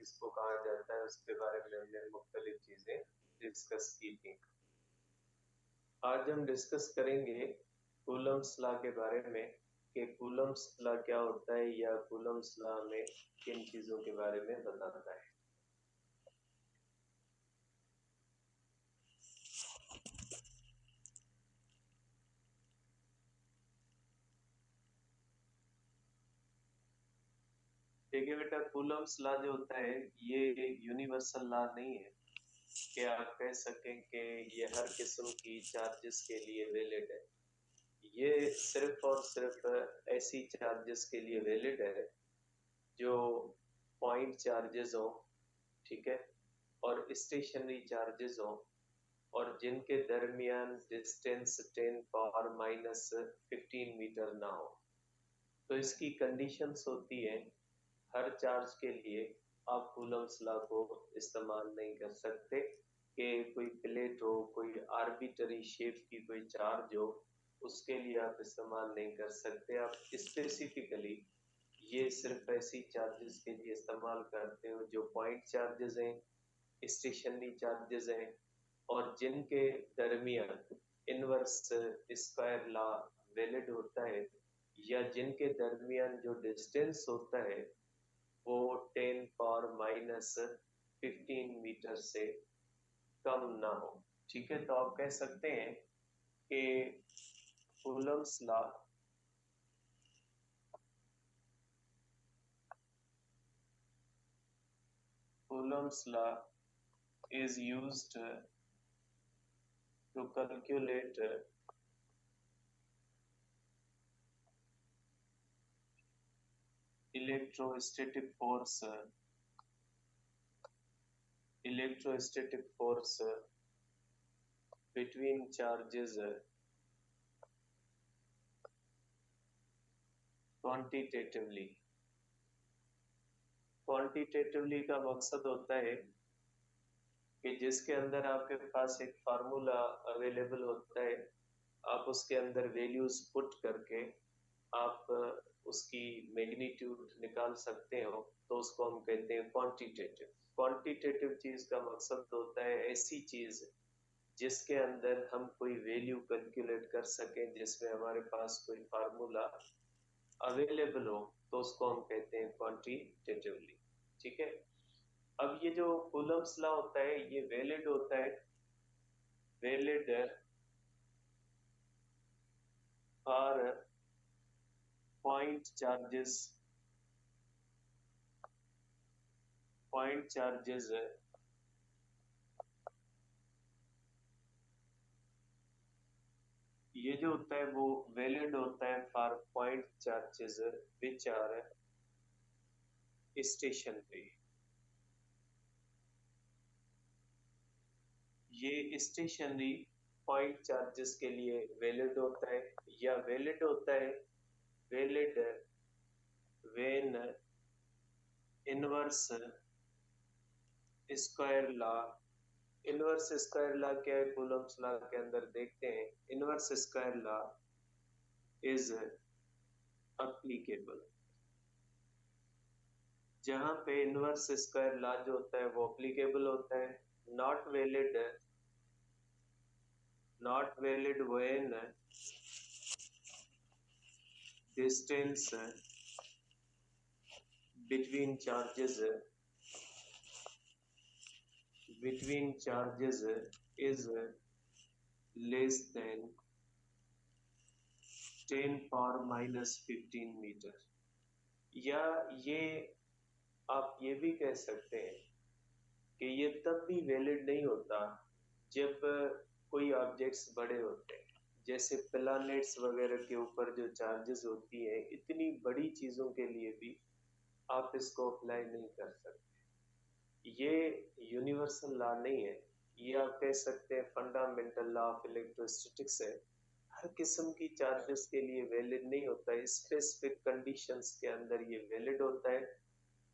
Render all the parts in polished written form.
किसको कहा जाता है उसके बारे में हमने मुख्तलिफ चीजें डिस्कस की थी। आज हम डिस्कस करेंगे कूलम्स लॉ के बारे में कि कूलम्स लॉ क्या होता है या कूलम्स लॉ में किन चीजों के बारे में बताता है। देखिए बेटा, कूलम्स लॉ जो होता है ये यूनिवर्सल लॉ नहीं है कि आप कह सकें कि ये हर किस्म की चार्जेस के लिए वैलिड है। ये सिर्फ और सिर्फ ऐसी चार्जेस के लिए वैलिड है जो पॉइंट चार्जेस हो, ठीक है, और स्टेशनरी चार्जेस हो और जिनके दरमियान डिस्टेंस 10⁻⁻15 मीटर ना हो। तो इसकी कंडीशंस होती है हर चार्ज के लिए आप कूलम्स लॉ को इस्तेमाल नहीं कर सकते कि कोई प्लेट हो, कोई आर्बिटरी शेप की कोई चार्ज हो, उसके लिए आप इस्तेमाल नहीं कर सकते। आप स्पेसिफिकली ये सिर्फ ऐसी चार्जेस के लिए इस्तेमाल करते हो जो पॉइंट चार्जेस हैं, स्टेशनरी चार्जेस हैं और जिनके दरमियान इनवर्स स्क्वायर लॉ वैलिड होता है या जिनके दरमियान जो डिस्टेंस होता है वो 10⁻⁻15 मीटर से कम ना हो। ठीक है, तो आप कह सकते हैं कि Coulomb's law is used to calculate electrostatic force between charges quantitatively। Quantitatively का मकसद होता है कि जिसके अंदर आपके पास एक फार्मूला अवेलेबल होता है, आप उसके अंदर वैल्यूज पुट करके आप उसकी मैग्नीट्यूड निकाल सकते हो, तो उसको हम कहते हैं क्वांटिटेटिव। क्वांटिटेटिव चीज का मकसद होता है ऐसी चीज जिसके अंदर हम कोई वैल्यू कैलकुलेट कर सकें, जिसमें हमारे पास कोई फार्मूला अवेलेबल हो, तो उसको हम कहते हैं क्वांटिटेटिवली। ठीक है, अब ये जो कूलम्स लॉ होता है ये वैलिड होता है, वैलिड फॉर पॉइंट चार्जेस ये जो होता है वो वैलिड होता है for point charges which are stationary. ये स्टेशनरी पॉइंट चार्जेस के लिए वैलिड होता है या वैलिड होता है valid when inverse square law. Inverse square law क्या है कूलम्स लॉ के अंदर देखते हैं। Inverse square law is applicable. जहां पे इनवर्स स्क्वायर लॉ जो होता है वो अप्लीकेबल होता है। Not valid when distance between charges is less than 10⁻⁻15 metre. या ये आप ये भी कह सकते हैं कि ये तब भी वैलिड नहीं होता जब कोई ऑब्जेक्ट्स बड़े होते हैं, जैसे प्लैनेट्स वगैरह के ऊपर जो चार्जेस होती है, इतनी बड़ी चीजों के लिए भी आप इसको अप्लाई नहीं कर सकते। ये यूनिवर्सल लॉ नहीं है, ये आप कह सकते हैं फंडामेंटल लॉ ऑफ इलेक्ट्रोस्टैटिक्स है। हर किस्म की चार्जेस के लिए वैलिड नहीं होता है, स्पेसिफिक कंडीशंस के अंदर ये वैलिड होता है,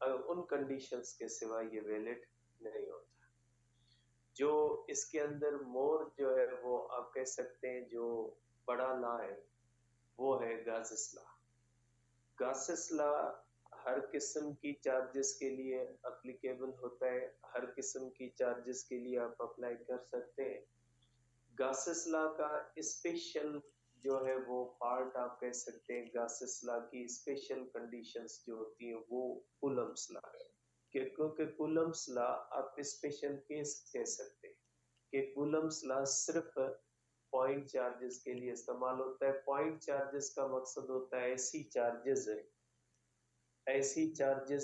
उन कंडीशंस के सिवा ये वैलिड नहीं होता। जो इसके अंदर मोर जो है वो आप कह सकते हैं जो बड़ा लॉ है वो है गासेस लॉ। गासेस लॉ हर किस्म की चार्जेस के लिए अप्लीकेबल होता है, हर किस्म की चार्जेस के लिए आप अप्लाई कर सकते हैं। गासेस लॉ का स्पेशल जो है वो पार्ट आप कह सकते हैं, गासेस लॉ की स्पेशल कंडीशंस जो होती हैं वो कूलम्ब्स लॉ है। क्योंकि कूलम्ब्स लॉ आप स्पेशल केस कह सकते हैं कि कूलम्ब्स लॉ सिर्फ पॉइंट चार्जेस के लिए इस्तेमाल होता है। पॉइंट चार्जेस का मकसद होता है ऐसी चार्जेस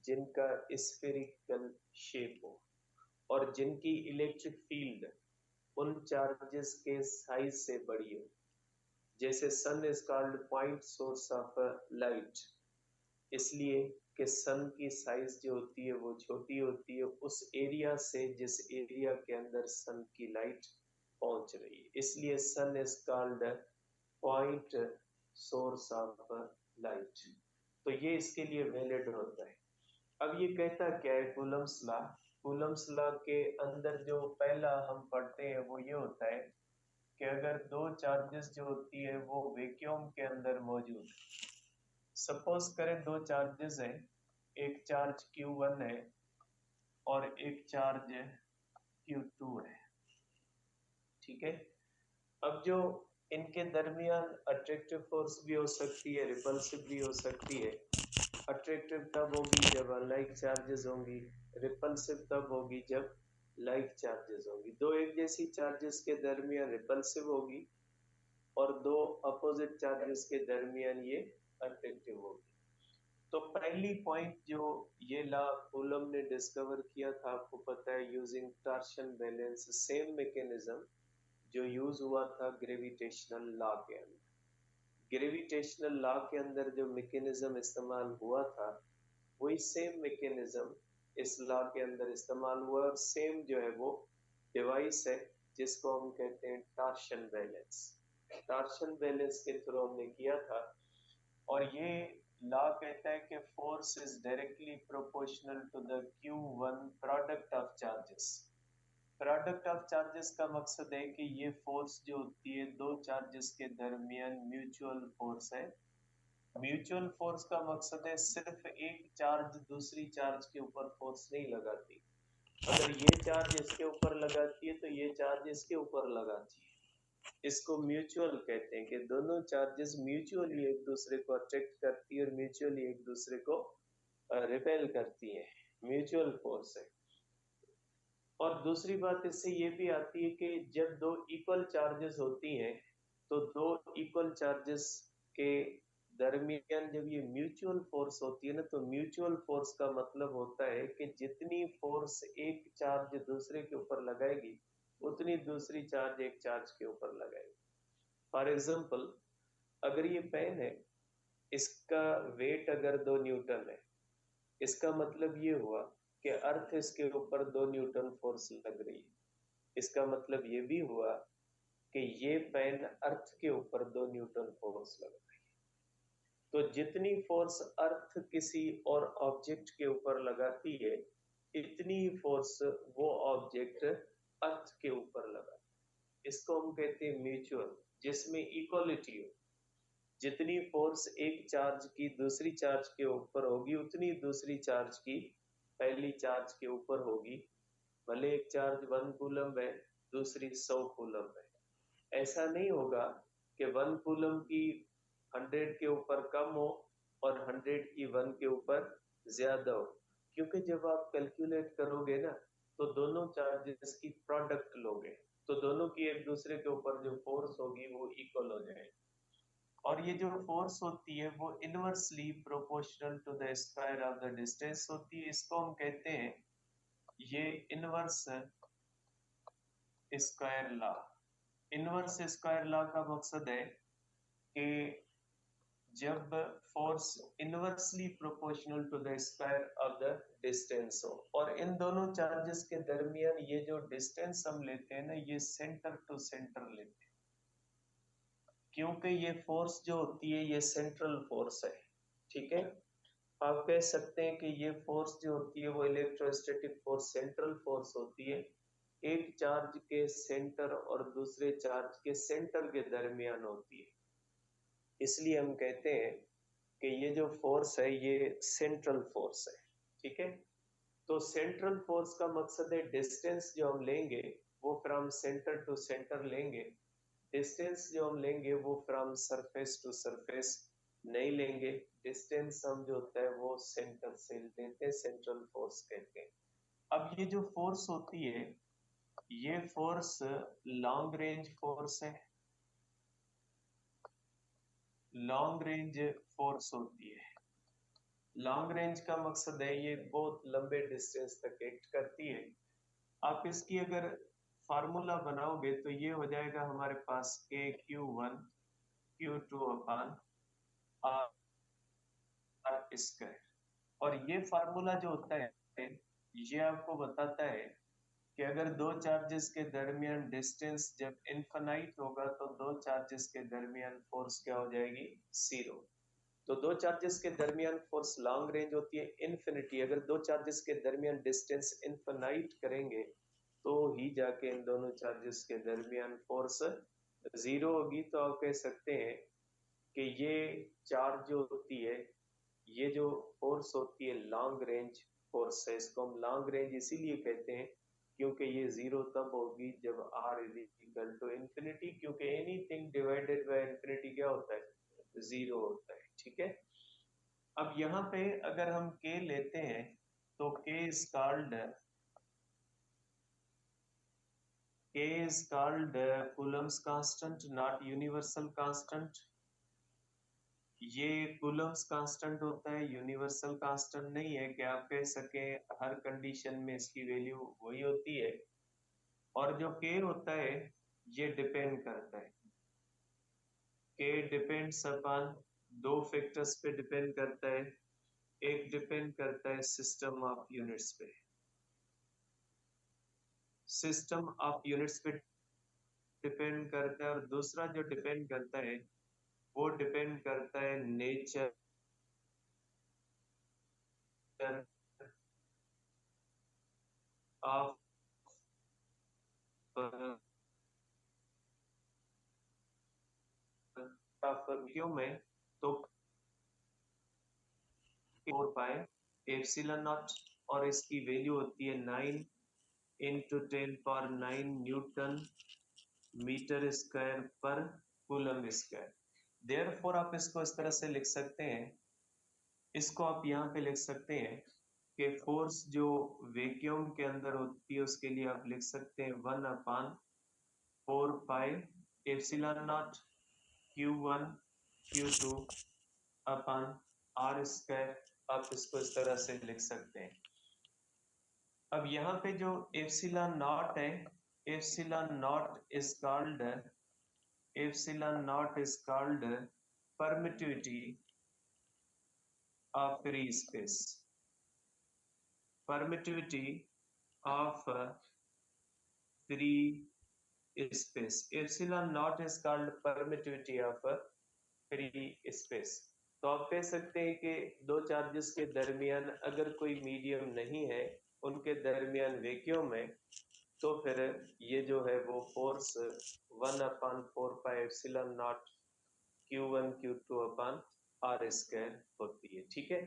जिनका स्फेरिकल शेप हो और जिनकी इलेक्ट्रिक फील्ड उन चार्जेस के साइज से बड़ी हो। जैसे sun is called point source of light, इसलिए कि सन की साइज जो होती है वो छोटी होती है उस एरिया से जिस एरिया के अंदर सन की लाइट पहुंच रही है, इसलिए sun is called point source of light. तो ये इसके लिए वैलिड होता है। अब ये कहता क्या है कूलम्ब्स लॉ? कूलम्ब्स लॉ के अंदर जो पहला हम पढ़ते हैं वो ये होता है कि अगर दो चार्जेस जो होती है वो वैक्यूम के अंदर मौजूद है। सपोज करें दो चार्जेस है, एक चार्ज Q1 है और एक चार्ज Q2 है, ठीक है। अब जो इनके दरमियान अट्रैक्टिव फोर्स भी हो सकती है, रिपल्सिव भी हो सकती है। अट्रैक्टिव तब होगी जब अनलाइक चार्जेस होंगी, रिपल्सिव तब होगी जब लाइक चार्जेस होंगी। दो एक जैसी चार्जेस के दरमियान रिपल्सिव होगी और दो अपोजिट चार्जेस के दरमियान ये अट्रैक्टिव होगी। तो पहली पॉइंट जो ये लॉ कूलम ने डिस्कवर किया था, आपको पता है, using torsion balance, same mechanism जो यूज हुआ था ग्रेविटेशनल लॉ के अंदर। ग्रेविटेशनल लॉ के अंदर जो मैकेनिज्म इस्तेमाल हुआ था वही सेम मैकेनिज्म इस लॉ के अंदर इस्तेमाल हुआ और सेम जो है वो डिवाइस है जिसको हम कहते हैं टॉर्शन बैलेंस। टॉर्शन बैलेंस के थ्रू हमने किया था और ये लॉ कहता है कि force is directly proportional to the Q1 product of charges. Product of charges का मकसद है कि ये फोर्स जो होती है दो चार्जेस के दरमियान म्यूचुअल फोर्स है। म्यूचुअल फोर्स का मकसद है सिर्फ एक चार्ज दूसरी चार्ज के ऊपर फोर्स नहीं लगाती। अगर ये चार्ज इसके ऊपर लगाती है तो ये चार्ज इसके ऊपर लगाती है। इसको म्यूचुअल कहते हैं कि दोनों चार्जेस म्यूचुअली एक दूसरे को अट्रैक्ट करती है और म्यूचुअली एक दूसरे को रिपेल करती है। म्यूचुअल फोर्स है। और दूसरी बात इससे ये भी आती है कि जब दो इक्वल चार्जेस होती हैं तो दो इक्वल चार्जेस के दरमियान जब ये म्यूचुअल फोर्स होती है ना, तो म्यूचुअल फोर्स का मतलब होता है कि जितनी फोर्स एक चार्ज दूसरे के ऊपर लगाएगी उतनी दूसरी चार्ज एक चार्ज के ऊपर लगाएगी। फॉर एग्जाम्पल, अगर ये पेन है, इसका वेट अगर 2 न्यूटन है, इसका मतलब ये हुआ कि अर्थ इसके ऊपर 2 न्यूटन फोर्स लग रही है। इसका मतलब ये भी हुआ कि ये पेन अर्थ के ऊपर 2 न्यूटन फोर्स लग रही है। तो जितनी फोर्स अर्थ किसी और ऑब्जेक्ट के ऊपर लगाती है इतनी फोर्स वो ऑब्जेक्ट अर्थ के ऊपर लगा। इसको हम कहते हैं म्यूचुअल, जिसमें इक्वलिटी हो। जितनी फोर्स एक चार्ज की दूसरी चार्ज के ऊपर होगी उतनी दूसरी चार्ज की पहली चार्ज के ऊपर होगी। भले एक चार्ज 1 कूलम है, दूसरी 100 कूलम है। ऐसा नहीं होगा कि 1 कूलम की 100 के ऊपर कम हो और 100 की 1 के ऊपर ज्यादा हो, क्योंकि जब आप कैलकुलेट करोगे ना तो दोनों चार्जेस की प्रोडक्ट लोगे तो दोनों की एक दूसरे के ऊपर जो फोर्स होगी वो इक्वल हो जाएगी। और ये जो फोर्स होती है वो inversely proportional to the square of the distance होती है। इसको हम कहते हैं ये inverse square law. Inverse square law का मकसद है कि जब force inversely proportional to the square of the distance हो, और इन दोनों चार्जेस के दरमियान ये जो डिस्टेंस हम लेते हैं ना, ये सेंटर टू सेंटर लेते हैं, क्योंकि ये फोर्स जो होती है ये सेंट्रल फोर्स है। ठीक है, आप कह सकते हैं कि ये फोर्स जो होती है वो इलेक्ट्रोस्टैटिक फोर्स सेंट्रल फोर्स होती है। एक चार्ज के सेंटर और दूसरे चार्ज के सेंटर के दरमियान होती है। इसलिए हम कहते हैं कि ये जो फोर्स है ये सेंट्रल फोर्स है, ठीक है। तो सेंट्रल फोर्स का मकसद है डिस्टेंस जो हम लेंगे वो फ्रॉम सेंटर टू सेंटर लेंगे, डिस्टेंस जो हम लेंगे वो फ्रॉम सरफेस टू सरफेस नहीं लेंगे, डिस्टेंस हम जो होता है वो सेंटर से लेते हैं, सेंट्रल फोर्स कहते हैं। अब ये जो फोर्स होती है ये फोर्स लॉन्ग रेंज फोर्स है, लॉन्ग रेंज फोर्स होती है। लॉन्ग रेंज का मकसद है ये बहुत लंबे डिस्टेंस तक एक्ट करती है। आप इसकी अगर फार्मूला बनाओगे तो ये हो जाएगा हमारे पास KQ1 Q2 upon R square. और ये फार्मूला जो होता है ये आपको बताता है कि अगर दो चार्जेस के दरमियान डिस्टेंस जब इनफाइनाइट होगा तो दो चार्जेस के दरमियान फोर्स क्या हो जाएगी, जीरो। तो दो चार्जेस के दरमियान फोर्स लॉन्ग रेंज होती है इनफिनिटी। अगर दो चार्जेस के दरमियान डिस्टेंस इनफिनाइट करेंगे तो ही जाके इन दोनों चार्जेस के दरमियान फोर्स जीरो होगी। तो आप कह सकते हैं कि ये चार्ज जो होती है, ये जो फोर्स होती है लॉन्ग रेंज फोर्स है। इसको हम लॉन्ग रेंज इसीलिए कहते हैं क्योंकि ये जीरो तब होगी जब r is equal to infinity, क्योंकि एनीथिंग डिवाइडेड बाय इंफिनिटी क्या होता है, जीरो होता है, ठीक है। अब यहाँ पे अगर हम k लेते हैं तो k is called Coulomb's constant, not universal constant. ये कूलम्स कांस्टेंट होता है, यूनिवर्सल कांस्टेंट नहीं है कि आप कह सके हर कंडीशन में इसकी वैल्यू वही होती है। और जो k होता है ये डिपेंड करता है, k डिपेंड्स अपॉन दो फैक्टर्स पे डिपेंड करता है। एक डिपेंड करता है सिस्टम ऑफ यूनिट्स पे, सिस्टम ऑफ यूनिट्स पे डिपेंड करता है, और दूसरा जो डिपेंड करता है वो डिपेंड करता है नेचर ऑफ क्यों में। तो 4 पाए एप्सिलॉन नॉट, और इसकी वैल्यू होती है 9 इंटू 10⁹ न्यूटन मीटर स्क्वायर पर कूलम स्क्वायर। देयरफॉर आप इसको इस तरह से लिख सकते हैं, इसको आप यहाँ पे लिख सकते हैं कि फोर्स जो वैक्यूम के अंदर होती है उसके लिए आप लिख सकते हैं 1/4 pi epsilon nought Q1 Q2 upon R square. आप इसको इस तरह से लिख सकते हैं। अब यहाँ पे जो एप्सिलॉन नॉट है, epsilon not is called permittivity of free space, permittivity of free space. Epsilon not is called permittivity of free space. तो आप कह सकते हैं कि दो चार्जेस के दरमियान अगर कोई मीडियम नहीं है, उनके दरमियान वैक्यूम है, तो फिर ये जो है वो force 1/4 pi epsilon nought Q1 Q2 upon R square होती है, ठीक है।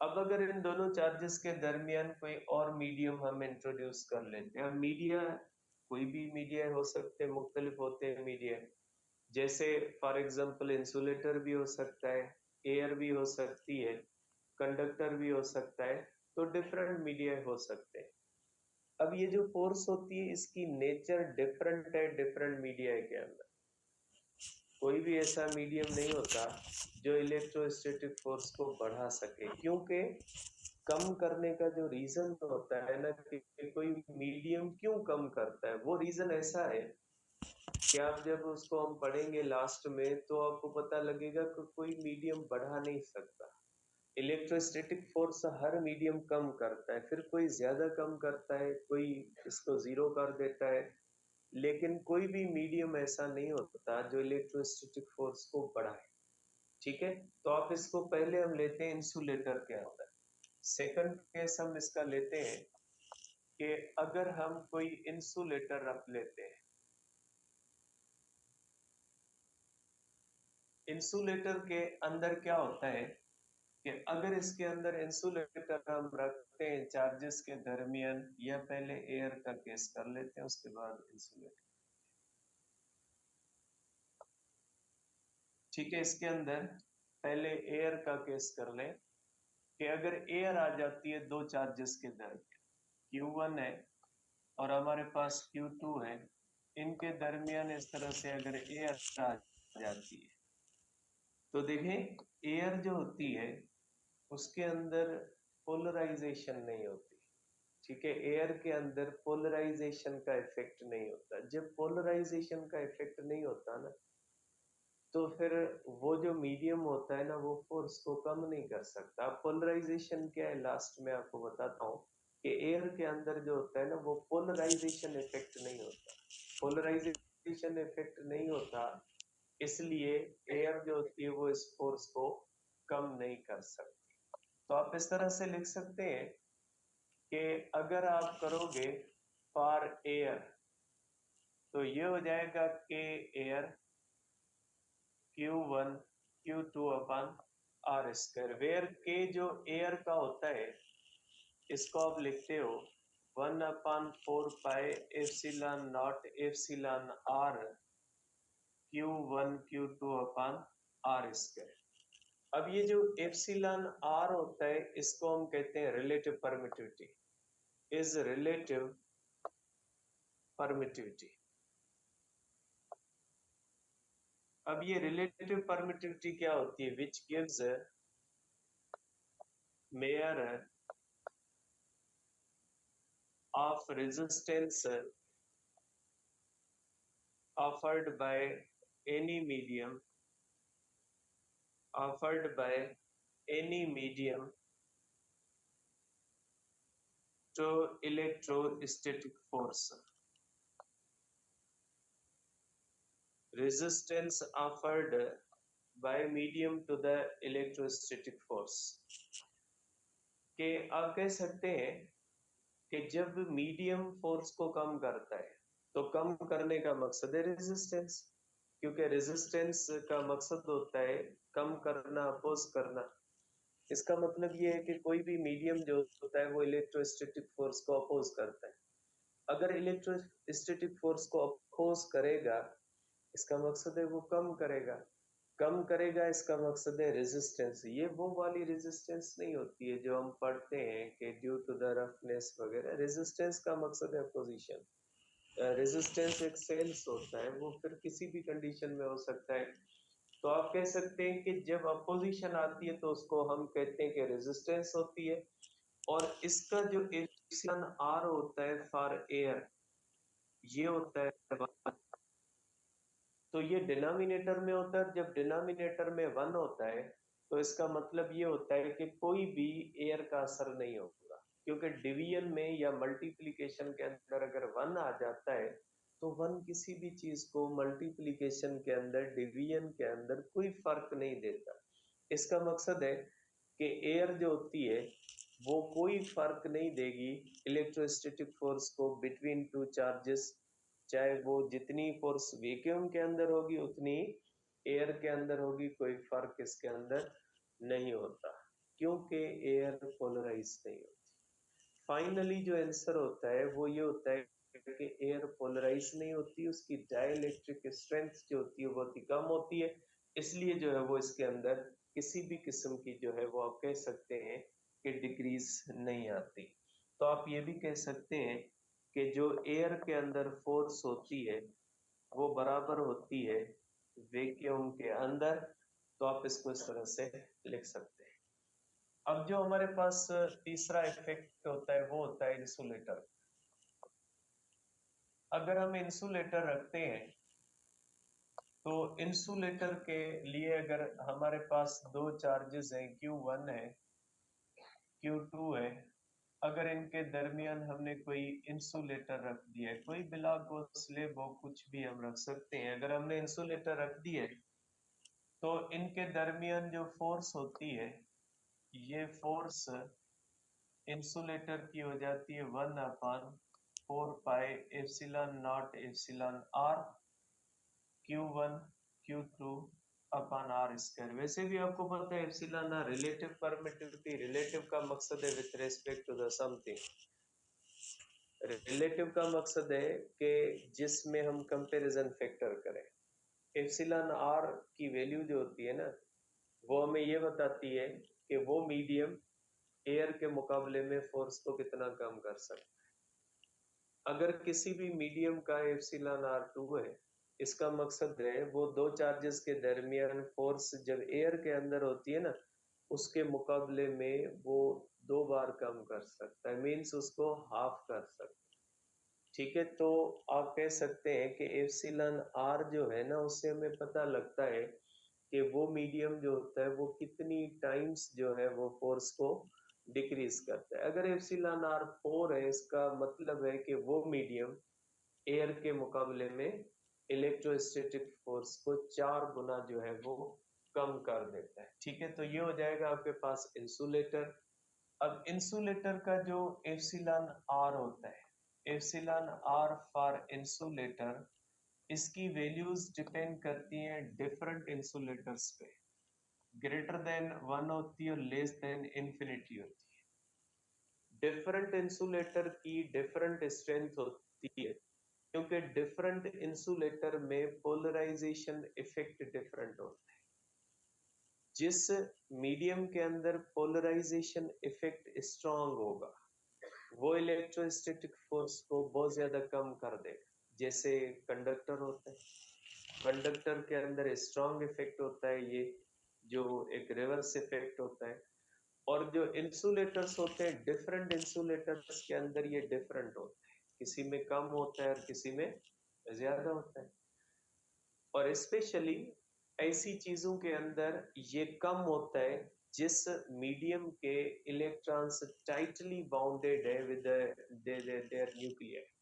अब अगर इन दोनों चार्जेस के दरमियान कोई और मीडियम हम इंट्रोड्यूस कर लेते हैं, मीडिया कोई भी मीडिया हो सकते हैं, मुख्तलिफ होते हैं मीडिया, जैसे फॉर एग्जांपल इंसुलेटर भी हो सकता है, एयर भी हो सकती है, कंडक्टर भी हो सकता है, तो डिफरेंट मीडिया हो सकते हैं। अब ये जो फोर्स होती है इसकी नेचर डिफरेंट है डिफरेंट मीडिया के अंदर। कोई भी ऐसा मीडियम नहीं होता जो इलेक्ट्रोस्टैटिक फोर्स को बढ़ा सके, क्योंकि कम करने का जो रीजन होता है ना कि कोई मीडियम क्यों कम करता है, वो रीजन ऐसा है कि आप जब उसको हम पढ़ेंगे लास्ट में तो आपको पता लगेगा कि कोई मीडियम बढ़ा नहीं सकता। इलेक्ट्रोस्टैटिक फोर्स हर मीडियम कम करता है, फिर कोई ज्यादा कम करता है, कोई इसको जीरो कर देता है, लेकिन कोई भी मीडियम ऐसा नहीं होता जो इलेक्ट्रोस्टैटिक फोर्स को बढ़ाए, ठीक है। तो आप इसको पहले हम लेते हैं इंसुलेटर के अंदर। सेकंड केस हम इसका लेते हैं कि अगर हम कोई इंसुलेटर रख लेते हैं, इंसुलेटर के अंदर क्या होता है कि अगर इसके अंदर इंसुलेटर हम रखते हैं चार्जेस के दरमियान, या पहले एयर का केस कर लेते हैं उसके बाद इंसुलेटर। ठीक है, इसके अंदर पहले एयर का केस कर लें कि अगर एयर आ जाती है दो चार्जेस के दरमियान, Q1 है और हमारे पास Q2 है, इनके दरमियान इस तरह से अगर एयर आ जाती है तो देखें एयर जो होती है उसके अंदर पोलराइजेशन नहीं होती। ठीक है, एयर के अंदर पोलराइजेशन का इफेक्ट नहीं होता। जब पोलराइजेशन का इफेक्ट नहीं होता ना, तो फिर वो जो मीडियम होता है ना, वो फोर्स को कम नहीं कर सकता। पोलराइजेशन क्या है, लास्ट में आपको बताता हूँ कि एयर के अंदर जो होता है ना, वो पोलराइजेशन इफेक्ट नहीं होता। पोलराइजेशन इफेक्ट नहीं होता, इसलिए एयर जो होती है वो इस फोर्स को कम नहीं कर सकती। तो आप इस तरह से लिख सकते हैं कि अगर आप करोगे फॉर एयर तो ये हो जाएगा K air Q1 Q2 upon R square, where K जो एयर का होता है इसको आप लिखते हो 1/4 pi epsilon nought epsilon R Q1 Q2 upon R square. अब ये जो एप्सिलॉन आर होता है इसको हम कहते हैं relative permittivity, is relative permittivity. अब ये रिलेटिव परमिटिविटी क्या होती है, which gives mayor of resistance offered by any medium offered by any medium to electrostatic force, resistance offered by medium to the electrostatic force। के आप कह सकते हैं कि जब मीडियम फोर्स को कम करता है तो कम करने का मकसद है रेजिस्टेंस, क्योंकि रेजिस्टेंस का मकसद होता है कम करना, अपोज करना। इसका मतलब ये है कि कोई भी मीडियम जो होता है वो इलेक्ट्रोस्टैटिक फोर्स को अपोज करता है। अगर इलेक्ट्रोस्टैटिक फोर्स को अपोज करेगा, इसका मकसद है वो कम करेगा। कम करेगा इसका मकसद है रेजिस्टेंस। ये वो वाली रेजिस्टेंस नहीं होती है जो हम पढ़ते हैं कि ड्यू टू द रफनेस वगैरह। रेजिस्टेंस का मकसद है अपोजिशन। रेजिस्टेंस एक सेल्स होता है, वो फिर किसी भी कंडीशन में हो सकता है। तो आप कह सकते हैं कि जब अपोजिशन आती है तो उसको हम कहते हैं कि रेजिस्टेंस होती है। और इसका जो एप्सिलॉन आर होता है फॉर एयर, ये होता है 1। तो ये डिनोमिनेटर में होता है। जब डिनोमिनेटर में 1 होता है तो इसका मतलब ये होता है कि कोई भी एयर का असर नहीं होगा, क्योंकि डिवीजन में या मल्टीप्लिकेशन के अंदर अगर 1 आ जाता है तो 1 किसी भी चीज को मल्टीप्लिकेशन के अंदर, डिवीजन के अंदर कोई फर्क नहीं देता। इसका मकसद है कि एयर जो होती है वो कोई फर्क नहीं देगी इलेक्ट्रोस्टैटिक फोर्स को बिटवीन टू चार्जेस। चाहे वो जितनी फोर्स वैक्यूम के अंदर होगी उतनी एयर के अंदर होगी, कोई फर्क इसके अंदर नहीं होता, क्योंकि एयर पोलराइज नहीं होती। फाइनली जो आंसर होता है वो ये होता है कि एयर पोलराइज नहीं होती, उसकी डाइलेक्ट्रिक स्ट्रेंथ जो होती है बहुत ही कम होती है, इसलिए जो है वो इसके अंदर किसी भी किस्म की जो है वो आप कह सकते हैं कि डिक्रीज नहीं आती। तो आप ये भी कह सकते हैं कि जो एयर के अंदर फोर्स होती है वो बराबर होती है वैक्यूम के अंदर। तो आप इसको इस तरह से लिख सकते हैं। अब जो हमारे पास तीसरा इफेक्ट होता है वो होता है इंसुलेटर। अगर हम इंसुलेटर रखते हैं तो इंसुलेटर के लिए अगर हमारे पास दो चार्जेस हैं, Q1 है, Q2 है, अगर इनके दरमियान हमने कोई इंसुलेटर रख दिया है, कोई ब्लॉक हो, स्लेब हो, कुछ भी हम रख सकते हैं। अगर हमने इंसुलेटर रख दिया है तो इनके दरमियान जो फोर्स होती है, ये फोर्स इंसुलेटर की हो जाती है 1/4 pi epsilon nought epsilon R Q1 Q2 upon R square. वैसे भी आपको पता है epsilon R relative permittivity, relative का मकसद है with respect to the something. Relative का मकसद है कि जिसमें हम कंपैरिजन फैक्टर करें। एप्सिलॉन आर की वैल्यू जो होती है ना, वो हमें ये बताती है कि वो मीडियम एयर के मुकाबले में फोर्स को कितना कम कर सकता है। अगर किसी भी मीडियम का एप्सिलॉन आर 2 है, इसका मकसद है वो दो चार्जेस के दरमियान फोर्स जब एयर के अंदर होती है ना, उसके मुकाबले में वो 2 बार कम कर सकता है, मीन्स उसको हाफ कर सकता है। ठीक है, तो आप कह सकते हैं कि एप्सिलॉन आर जो है ना, उससे हमें पता लगता है कि वो मीडियम जो होता है वो कितनी टाइम्स जो है वो फोर्स को डिक्रीज करता है। अगर एप्सिलॉन आर 4 है, इसका मतलब है कि वो मीडियम एयर के मुकाबले में इलेक्ट्रोस्टैटिक फोर्स को 4 गुना जो है वो कम कर देता है। ठीक है, तो ये हो जाएगा आपके पास इंसुलेटर। अब इंसुलेटर का जो एप्सिलॉन आर होता है, एप्सिलॉन आर फॉर इंसुलेटर, इसकी वैल्यूज डिपेंड करती हैं डिफरेंट इंसुलेटर्स पे। ग्रेटर देन 1 होती है और लेस देन इंफिनिटी होती है। डिफरेंट इंसुलेटर की डिफरेंट स्ट्रेंथ होती है, क्योंकि डिफरेंट इंसुलेटर में पोलराइजेशन इफेक्ट डिफरेंट होता है। जिस मीडियम के अंदर पोलराइजेशन इफेक्ट स्ट्रांग होगा, वो इलेक्ट्रोस्टैटिक फोर्स को बहुत ज्यादा कम कर देगा। जैसे कंडक्टर होता है, कंडक्टर के अंदर स्ट्रांग इफेक्ट होता है, ये जो एक रिवर्स इफेक्ट होता है। और जो इंसुलेटर्स होते हैं, डिफरेंट इंसुलेटर्स के अंदर ये डिफरेंट होता है, किसी में कम होता है और किसी में ज्यादा होता है। और स्पेशली ऐसी चीजों के अंदर ये कम होता है जिस मीडियम के इलेक्ट्रॉन्स टाइटली बाउंडेड है विद देयर न्यूक्लियर।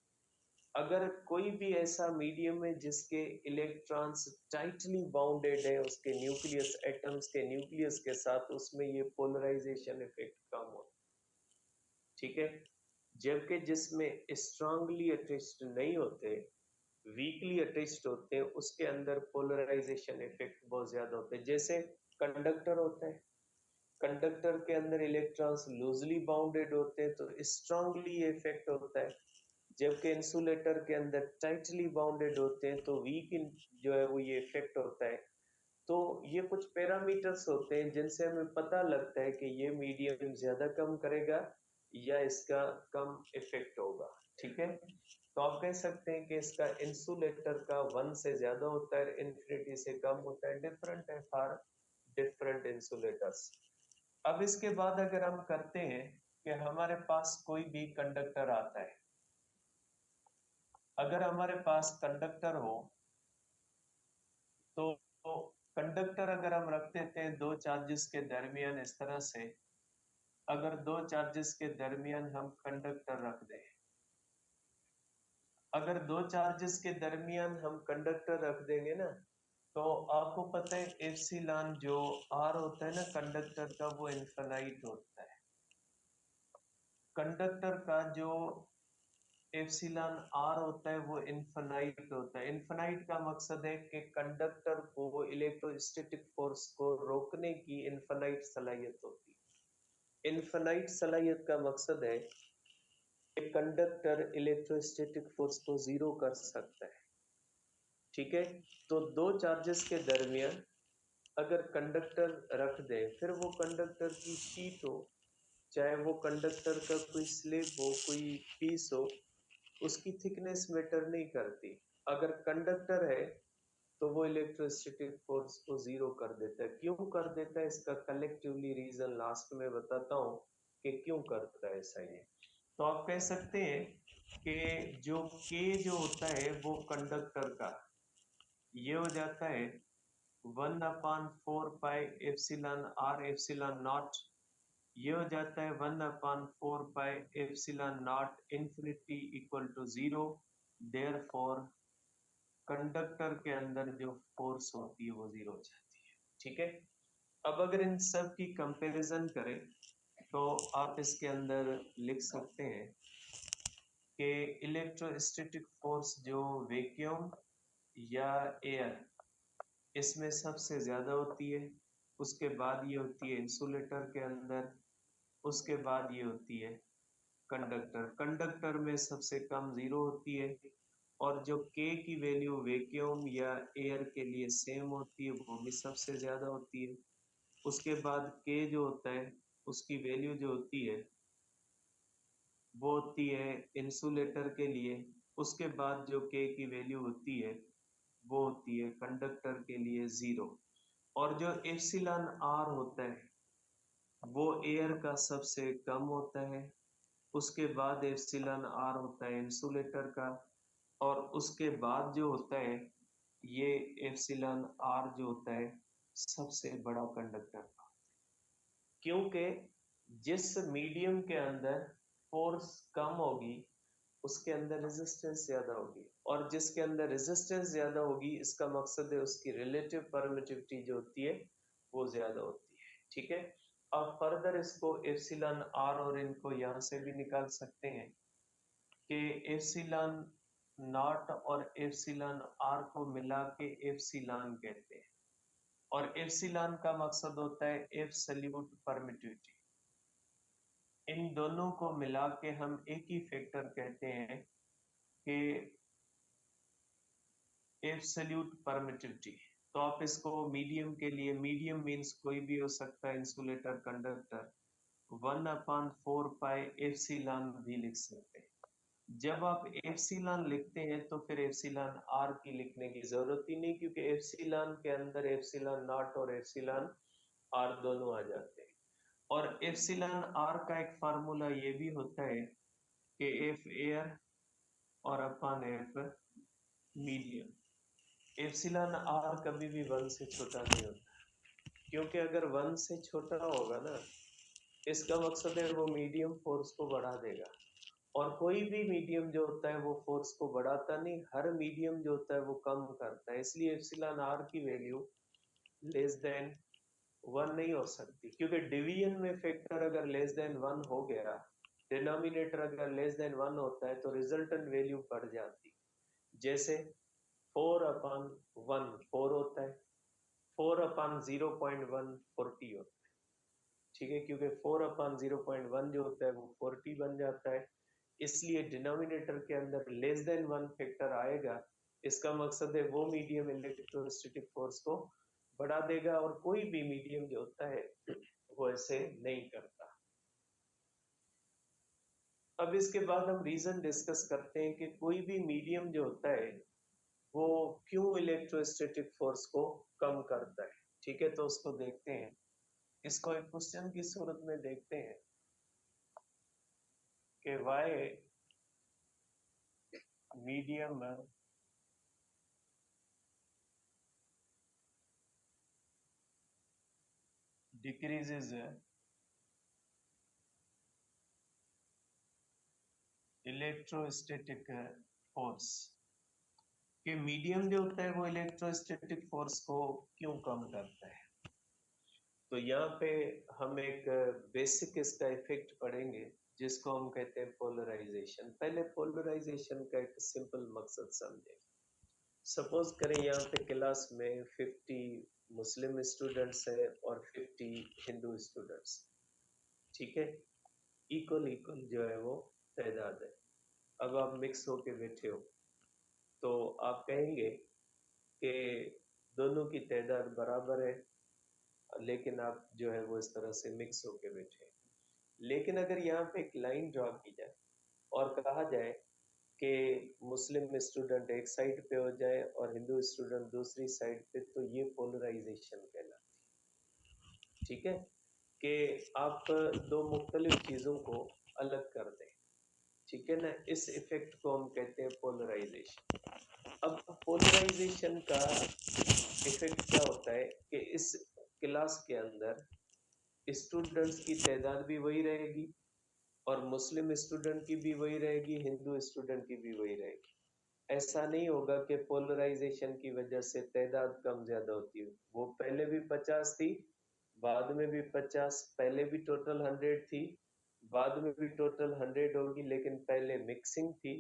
अगर कोई भी ऐसा मीडियम है जिसके इलेक्ट्रॉन्स टाइटली बाउंडेड है उसके न्यूक्लियस, एटम्स के न्यूक्लियस के साथ, उसमें ये पोलराइजेशन इफेक्ट कम होता है। ठीक है, जबकि जिसमें स्ट्रांगली अटैच्ड नहीं होते, वीकली अटैच्ड होते हैं, उसके अंदर पोलराइजेशन इफेक्ट बहुत ज्यादा होते हैं। जैसे कंडक्टर होता है, कंडक्टर के अंदर इलेक्ट्रॉन्स लूजली बाउंडेड होते हैं तो स्ट्रांगली इफेक्ट होता है, जबकि इंसुलेटर के अंदर टाइटली बाउंडेड होते हैं तो वीक जो है वो ये इफेक्ट होता है। तो ये कुछ पैरामीटर्स होते हैं जिनसे हमें पता लगता है कि ये मीडियम ज्यादा कम करेगा या इसका कम इफेक्ट होगा। ठीक है, तो आप कह सकते हैं कि इसका इंसुलेटर का 1 से ज्यादा होता है, इन्फिनिटी से कम होता है। डिफरेंट है फॉर डिफरेंट इंसुलेटर्स। अब इसके बाद अगर हम करते हैं कि हमारे पास कोई भी कंडक्टर आता है, अगर हमारे पास कंडक्टर हो तो कंडक्टर अगर हम रख देते हैं दो चार्जेस के दरमियान इस तरह से, अगर दो चार्जेस के दरमियान हम कंडक्टर रख दें, अगर दो चार्जेस के दरमियान हम कंडक्टर रख देंगे ना, तो आपको पता है एप्सिलॉन जो आर होता है ना कंडक्टर का, वो इनफाइनाइट होता है। कंडक्टर का जो एप्सिलॉन आर होता है वो इनफाइनाइट होता है। इनफाइनाइट का मकसद है कि कंडक्टर को इलेक्ट्रोस्टैटिक फोर्स को रोकने की इनफाइनाइट सलाहियत होती है। इनफाइनाइट सलाहियत का मकसद है कि कंडक्टर इलेक्ट्रोस्टैटिक फोर्स को जीरो कर सकता है। ठीक है, तो दो चार्जेस के दरमियान अगर कंडक्टर रख दे, फिर वो कंडक्टर की शीट हो, चाहे वो कंडक्टर का कोई स्लिप हो, कोई पीस हो, उसकी थिकनेस मैटर नहीं करती। अगर कंडक्टर है तो वो इलेक्ट्रोस्टैटिक फोर्स को जीरो कर देता है। क्यों कर देता है, इसका कलेक्टिवली रीजन लास्ट में बताता हूँ कि क्यों करता है ऐसा। ये तो आप कह सकते हैं कि जो के जो होता है वो कंडक्टर का, ये हो जाता है 1/4 pi epsilon R epsilon nought, ये हो जाता है 1/4 pi epsilon nought infinity equal to 0। Therefore conductor के अंदर जो फोर्स होती है वो जीरो हो जाती है। ठीक है, अब अगर इन सब की कंपैरिजन करें तो आप इसके अंदर लिख सकते हैं कि इलेक्ट्रोस्टैटिक फोर्स जो वैक्यूम या एयर इसमें सबसे ज्यादा होती है। उसके बाद ये होती है इंसुलेटर के अंदर। उसके बाद ये होती है कंडक्टर। कंडक्टर में सबसे कम 0 होती है। और जो K की वैल्यू वैक्यूम या एयर के लिए सेम होती है वो भी सबसे ज्यादा होती है। उसके बाद K जो होता है उसकी वैल्यू जो होती है वो होती है इंसुलेटर के लिए। उसके बाद जो K की वैल्यू होती है वो होती है कंडक्टर के लिए 0। और जो एप्सिलॉन आर होता है वो एयर का सबसे कम होता है। उसके बाद एप्सिलॉन आर होता है इंसुलेटर का। और उसके बाद जो होता है ये एप्सिलॉन आर जो होता है सबसे बड़ा कंडक्टर का। क्योंकि जिस मीडियम के अंदर फोर्स कम होगी उसके अंदर रेजिस्टेंस ज्यादा होगी, और जिसके अंदर रेजिस्टेंस ज्यादा होगी इसका मकसद है उसकी रिलेटिव परमिटिविटी जो होती है वो ज्यादा होती है। ठीक है, अब फर्दर इसको एप्सिलॉन आर और इनको यहां से भी निकाल सकते हैं कि एप्सिलॉन नॉट और एप्सिलॉन आर को मिला के एप्सिलॉन कहते हैं। और एप्सिलॉन का मकसद होता है एब्सोल्यूट परमिटिविटी। इन दोनों को मिला के हम एक ही फैक्टर कहते हैं कि एब्सोल्यूट परमिटिविटी। तो आप इसको मीडियम के लिए, मीडियम मीन्स कोई भी हो सकता है, इंसुलेटर, कंडक्टर, 1/4 पाई एप्सिलॉन भी लिख सकते हैं। जब आप एप्सिलॉन लिखते हैं तो फिर एप्सिलॉन आर की लिखने की जरूरत ही नहीं, क्योंकि एप्सिलॉन के अंदर एप्सिलॉन नॉट और एप्सिलॉन आर दोनों आ जाते हैं। और एप्सिलॉन आर का एक फार्मूला ये भी होता है कि एफ एयर और upon F medium. Epsilon R कभी भी 1 से छोटा नहीं होता, क्योंकि अगर 1 से छोटा होगा ना इसका मकसद है वो मीडियम फोर्स को बढ़ा देगा। और कोई भी मीडियम जो होता है वो फोर्स को बढ़ाता नहीं, हर मीडियम जो होता है वो कम करता है। इसलिए एप्सिलॉन आर की वैल्यू लेस देन 1 नहीं हो सकती, क्योंकि डिवीजन में फैक्टर अगर लेस देन 1 हो गया, डिनोमिनेटर अगर लेस देन 1 होता है तो रिजल्टेंट वैल्यू बढ़ जाती। जैसे 4/1 4 होता है, 4/0.1 40 होता है। ठीक है, क्योंकि 4/0.1 जो होता है वो 40 बन जाता है। इसलिए डिनोमिनेटर के अंदर लेस देन 1 फैक्टर आएगा। इसका मकसद है वो मीडियम इलेक्ट्रोस्टैटिक फोर्स को बढ़ा देगा, और कोई भी मीडियम जो होता है वो ऐसे नहीं करता। अब इसके बाद हम रीजन डिस्कस करते हैं कि कोई भी मीडियम जो होता है वो क्यों इलेक्ट्रोस्टैटिक फोर्स को कम करता है। ठीक है, तो उसको देखते हैं। इसको एक क्वेश्चन की सूरत में देखते हैं कि why medium decreases electrostatic force. कि मीडियम जो होता है वो इलेक्ट्रोस्टैटिक फोर्स को क्यों कम करता है। तो यहाँ पे हम एक बेसिक इसका इफेक्ट पढ़ेंगे जिसको हम कहते हैं पोलराइजेशन। पहले पोलराइजेशन का एक सिंपल मकसद समझें। सपोज करें यहाँ पे क्लास में 50 मुस्लिम स्टूडेंट्स है और 50 हिंदू स्टूडेंट्स। ठीक है, इक्वल इक्वल जो है वो तादाद है। अब आप मिक्स होके बैठे हो तो आप कहेंगे कि दोनों की तादाद बराबर है, लेकिन आप जो है वो इस तरह से मिक्स होके बैठे। लेकिन अगर यहाँ पे एक लाइन ड्रॉ की जाए और कहा जाए कि मुस्लिम स्टूडेंट एक साइड पे हो जाए और हिंदू स्टूडेंट दूसरी साइड पे, तो ये पोलराइजेशन कहलाती है। ठीक है, कि आप दो मुख्तलिफ चीजों को अलग कर दें। ठीक है ना, इस इफेक्ट को हम कहते हैं पोलराइजेशन। अब पोलराइजेशन का इफेक्ट क्या होता है कि इस क्लास के अंदर स्टूडेंट्स की तादाद भी वही रहेगी और मुस्लिम स्टूडेंट की भी वही रहेगी, हिंदू स्टूडेंट की भी वही रहेगी। ऐसा नहीं होगा कि पोलराइजेशन की वजह से तादाद कम ज्यादा होती है। वो पहले भी 50 थी, बाद में भी 50, पहले भी टोटल 100 थी, बाद में भी टोटल 100 होगी, लेकिन पहले मिक्सिंग थी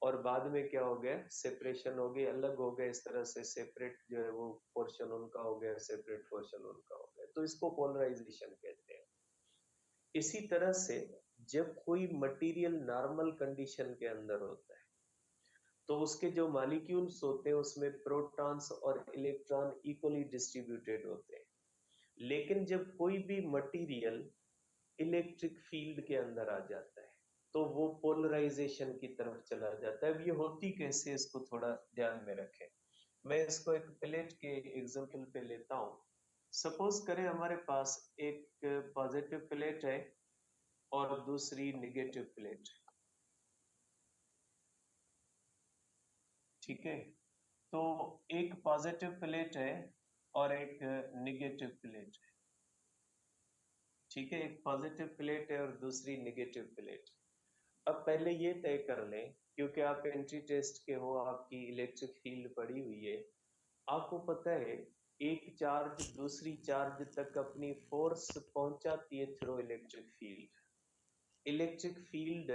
और बाद में क्या हो गया, सेपरेशन हो गई, अलग हो गए, इस तरह से सेपरेट जो है वो पोर्शन उनका हो गया, सेपरेट पोर्शन उनका हो गया, तो इसको पोलराइजेशन कहते हैं। इसी तरह से जब कोई मटेरियल नॉर्मल कंडीशन के अंदर होता है तो उसके जो मॉलिक्यूल्स होते हैं उसमें प्रोटॉन्स और इलेक्ट्रॉन इक्वली डिस्ट्रीब्यूटेड होते हैं। लेकिन जब कोई भी मटेरियल इलेक्ट्रिक फील्ड के अंदर आ जाता है तो वो पोलराइजेशन की तरफ चला जाता है। अब ये होती कैसे, इसको थोड़ा ध्यान में रखें। मैं इसको एक प्लेट के एग्जांपल पे लेता हूँ। सपोज करें हमारे पास एक पॉजिटिव प्लेट है और दूसरी नेगेटिव प्लेट, ठीक है। तो एक पॉजिटिव प्लेट है और एक नेगेटिव प्लेट है, ठीक है। एक पॉजिटिव प्लेट है और दूसरी नेगेटिव प्लेट। अब पहले ये तय कर लें, क्योंकि आप एंट्री टेस्ट के हो, आपकी इलेक्ट्रिक फील्ड पड़ी हुई है, आपको पता है एक चार्ज दूसरी चार्ज तक अपनी फोर्स पहुंचाती है through electric field. Electric field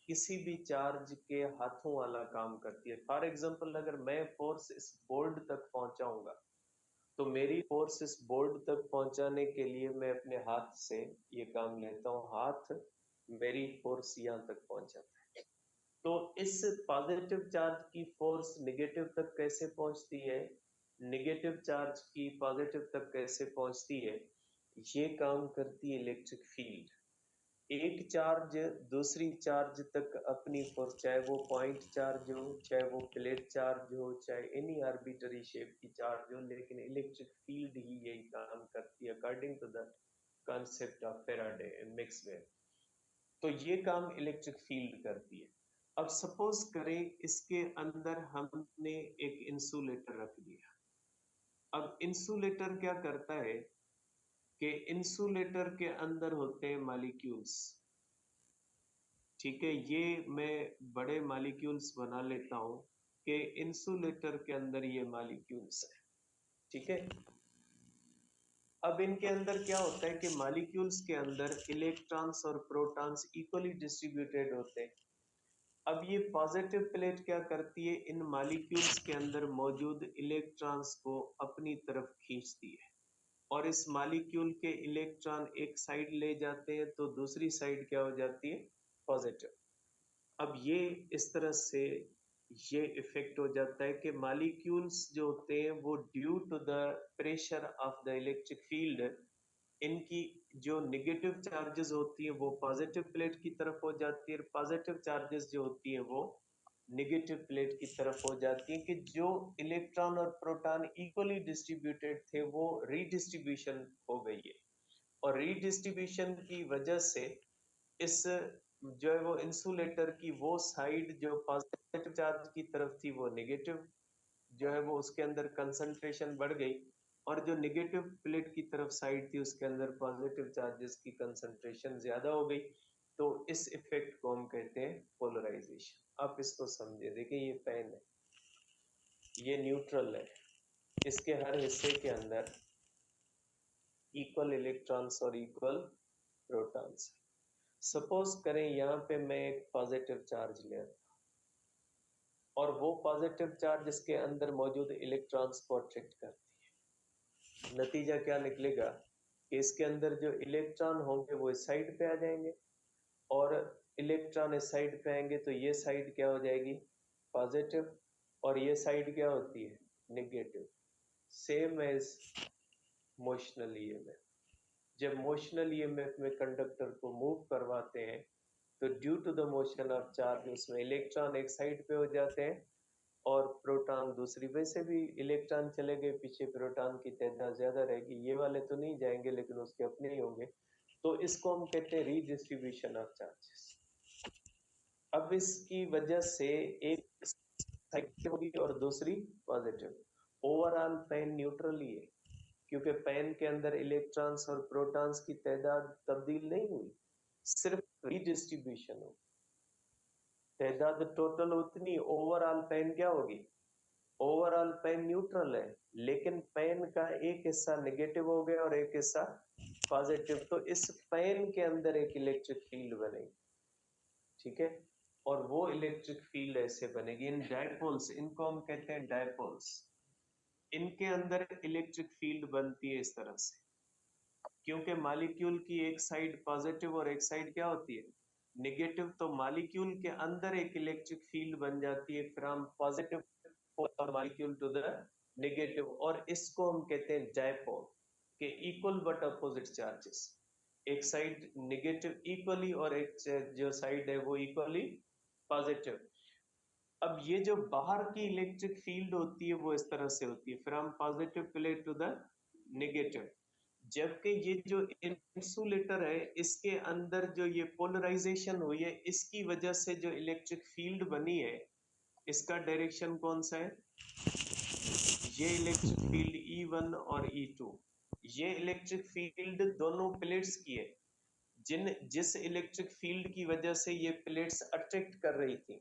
किसी भी चार्ज के हाथों वाला काम करती है। फॉर एग्जाम्पल अगर मैं फोर्स इस बोर्ड तक पहुंचाऊंगा तो मेरी फोर्स इस बोर्ड तक पहुंचाने के लिए मैं अपने हाथ से ये काम लेता हूँ, हाथ मेरी फोर्स यहाँ तक पहुंचाता है। तो इस पॉजिटिव चार्ज की फोर्स निगेटिव तक कैसे पहुंचती है, निगेटिव चार्ज की पॉजिटिव तक कैसे पहुंचती है, ये काम करती है इलेक्ट्रिक फील्ड। एक चार्ज दूसरी चार्ज तक अपनी फोर्स, चाहे वो पॉइंट चार्ज हो, चाहे वो प्लेट चार्ज हो, चाहे एनी आर्बिटरी शेप की चार्ज हो, लेकिन इलेक्ट्रिक फील्ड ही यही काम करती है according to the concept of Faraday Maxwell. तो ये काम इलेक्ट्रिक फील्ड करती है। अब सपोज करें इसके अंदर हमने एक इंसुलेटर रख दिया। अब इंसुलेटर क्या करता है कि इंसुलेटर के अंदर होते हैं मॉलिक्यूल्स, ठीक है। ये मैं बड़े मॉलिक्यूल्स बना लेता हूं कि इंसुलेटर के अंदर ये मॉलिक्यूल्स है, ठीक है। अब इनके अंदर क्या होता है कि मॉलिक्यूल्स के अंदर इलेक्ट्रॉन्स और प्रोटॉन्स इक्वली डिस्ट्रीब्यूटेड होते हैं। अब ये पॉजिटिव प्लेट क्या करती है, इन मॉलिक्यूल्स के अंदर मौजूद इलेक्ट्रॉन्स को अपनी तरफ खींचती है और इस मॉलिक्यूल के इलेक्ट्रॉन एक साइड ले जाते हैं तो दूसरी साइड क्या हो जाती है, पॉजिटिव। अब ये इस तरह से ये इफेक्ट हो जाता है कि मॉलिक्यूल्स जो होते हैं वो due to the pressure of the electric field, इनकी जो नेगेटिव चार्जेस होती है वो पॉजिटिव प्लेट की तरफ हो जाती है, पॉजिटिव चार्जेस जो होती है वो नेगेटिव प्लेट की तरफ हो जाती है, कि जो इलेक्ट्रॉन और प्रोटॉन इक्वली डिस्ट्रीब्यूटेड थे वो रीडिस्ट्रीब्यूशन हो गई है। और रीडिस्ट्रीब्यूशन की वजह से इस जो है वो इंसुलेटर की वो साइड जो पॉजिटिव चार्ज की तरफ थी वो नेगेटिव जो है वो उसके अंदर कंसंट्रेशन बढ़ गई, और जो नेगेटिव प्लेट की तरफ साइड थी उसके अंदर पॉजिटिव चार्जेस की कंसंट्रेशन ज्यादा हो गई। तो इस इफेक्ट को हम कहते हैं पोलराइजेशन। आप इसको समझे, देखिए ये पेन है, ये न्यूट्रल है, इसके हर हिस्से के अंदर इक्वल इलेक्ट्रॉन्स और इक्वल प्रोटॉन्स। सपोज करें यहाँ पे मैं एक पॉजिटिव चार्ज ले और वो पॉजिटिव चार्ज इसके अंदर मौजूद इलेक्ट्रॉन्स को अट्रैक्ट करती है। नतीजा क्या निकलेगा कि इसके अंदर जो इलेक्ट्रॉन होंगे वो इस साइड पे आ जाएंगे, और इलेक्ट्रॉन इस साइड पे आएंगे तो ये साइड क्या हो जाएगी, पॉजिटिव, और ये साइड क्या होती है, negative. Same as motional EMF, जब मोशनल ईएमएफ में कंडक्टर को मूव करवाते हैं तो due to the motion of charge उसमें इलेक्ट्रॉन एक साइड पे हो जाते हैं और प्रोटॉन दूसरी। वैसे भी इलेक्ट्रॉन चले गए पीछे, प्रोटॉन की तादाद ज्यादा रहेगी, ये वाले तो नहीं जाएंगे लेकिन उसके अपने ही होंगे। तो इसको हम कहते हैं रीडिस्ट्रीब्यूशन ऑफ चार्जेस। अब इसकी वजह से एक साइड होगी और दूसरी पॉजिटिव। ओवरऑल पेन न्यूट्रल ही है, क्योंकि पेन के अंदर इलेक्ट्रॉन्स और प्रोटॉन्स की तादाद तब्दील नहीं हुई, सिर्फ रीडिस्ट्रीब्यूशन हो। तादाद टोटल उतनी, ओवरऑल पेन क्या होगी, ओवरऑल पेन न्यूट्रल है, लेकिन पेन का एक हिस्सा नेगेटिव हो गया और एक हिस्सा पॉजिटिव, तो इस पेन के अंदर एक इलेक्ट्रिक फील्ड बनेगी, ठीक है। और वो इलेक्ट्रिक फील्ड ऐसे बनेगी इन डायपोल्स, इनको हम कहते हैं डायपोल्स। इनके अंदर इलेक्ट्रिक फील्ड बनती है इस तरह से, क्योंकि मॉलिक्यूल की एक साइड पॉजिटिव और एक साइड क्या होती है, नेगेटिव। तो मॉलिक्यूल के अंदर एक इलेक्ट्रिक फील्ड बन जाती है from positive molecule to the negative, और इसको हम कहते हैं डायपोल के इक्वल बट अपोजिट चार्जेस। एक साइड नेगेटिव इक्वली और एक जो साइड है वो इक्वली पॉजिटिव। अब ये जो बाहर की इलेक्ट्रिक फील्ड होती है वो इस तरह से होती है from positive plate to the negative, जबकि ये जो इंसुलेटर है इसके अंदर जो ये पोलराइजेशन हुई है इसकी वजह से जो इलेक्ट्रिक फील्ड बनी है इसका डायरेक्शन कौन सा है, ये इलेक्ट्रिक फील्ड E1 और E2। ये इलेक्ट्रिक फील्ड दोनों प्लेट्स की है, जिस इलेक्ट्रिक फील्ड की वजह से ये प्लेट्स अट्रैक्ट कर रही थी,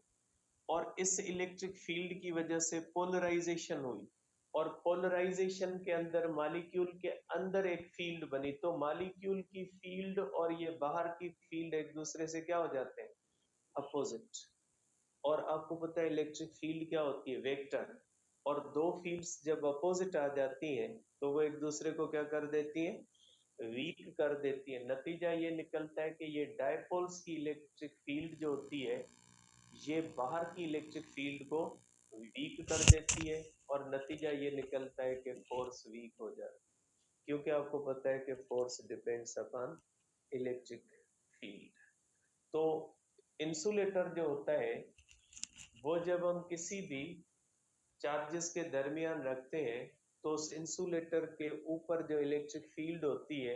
और इस इलेक्ट्रिक फील्ड की वजह से पोलराइजेशन हुई, और पोलराइजेशन के अंदर मॉलिक्यूल के अंदर एक फील्ड बनी। तो मॉलिक्यूल की फील्ड और ये बाहर की फील्ड एक दूसरे से क्या हो जाते हैं, अपोजिट। और आपको पता है इलेक्ट्रिक फील्ड क्या होती है, वेक्टर। और दो फील्ड्स जब अपोजिट आ जाती हैं तो वो एक दूसरे को क्या कर देती हैं, वीक कर देती है। नतीजा ये निकलता है कि ये डायपोल्स की इलेक्ट्रिक फील्ड जो होती है ये बाहर की इलेक्ट्रिक फील्ड को वीक कर देती है, और नतीजा ये निकलता है कि फोर्स वीक हो जाता है, क्योंकि आपको पता है कि force depends upon electric field. तो इंसुलेटर जो होता है वो जब हम किसी भी चार्जेस के दरमियान रखते हैं तो उस इंसुलेटर के ऊपर जो इलेक्ट्रिक फील्ड होती है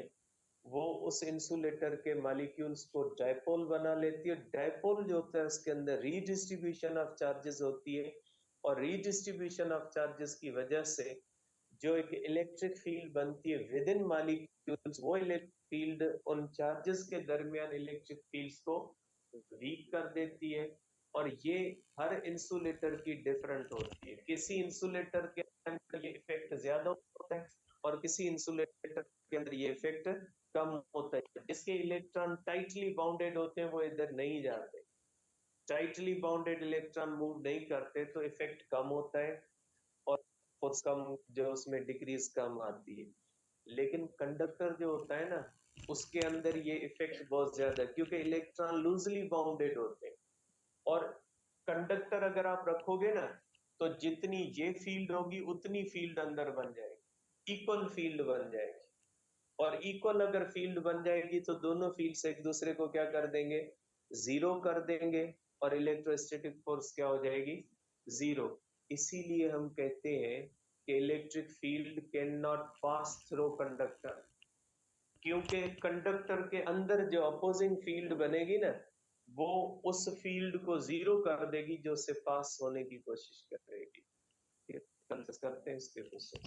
वो उस इंसुलेटर के मॉलिक्यूल्स को डायपोल बना लेती है। डायपोल जो होता है उसके अंदर रीडिस्ट्रीब्यूशन ऑफ चार्जेस होती है, और रीडिस्ट्रीब्यूशन ऑफ चार्जेस की वजह से जो एक इलेक्ट्रिक फील्ड बनती है विद इन मॉलिक्यूल्स, वो इलेक्ट्रिक फील्ड उन चार्जेस के दरमियान इलेक्ट्रिक फील्ड्स को वीक कर देती है। और ये हर इंसुलेटर की डिफरेंट होती है, किसी इंसुलेटर के अंदर ये इफेक्ट ज्यादा होता है और किसी इंसुलेटर के अंदर ये इफेक्ट कम होता है। जिसके इलेक्ट्रॉन टाइटली बाउंडेड होते हैं वो इधर नहीं जाते, टाइटली बाउंडेड इलेक्ट्रॉन मूव नहीं करते तो इफेक्ट कम होता है और फोर्स कम जो उसमें डिक्रीज कम आती है। लेकिन कंडक्टर जो होता है ना उसके अंदर ये इफेक्ट बहुत ज्यादा है, क्योंकि इलेक्ट्रॉन लूजली बाउंडेड होते हैं। और कंडक्टर अगर आप रखोगे ना तो जितनी ये फील्ड होगी उतनी फील्ड अंदर बन जाएगी, इक्वल फील्ड बन जाएगी। और इक्वल अगर फील्ड बन जाएगी तो दोनों फील्ड्स एक दूसरे को क्या कर देंगे, जीरो कर देंगे, और इलेक्ट्रोस्टैटिक फोर्स क्या हो जाएगी, जीरो। इसीलिए हम कहते हैं कि electric field can not pass through conductor, क्योंकि कंडक्टर के अंदर जो अपोजिंग फील्ड बनेगी ना वो उस फील्ड को जीरो कर देगी जो उससे पास होने की कोशिश करेगी। करते हैं इसके क्वेश्चन।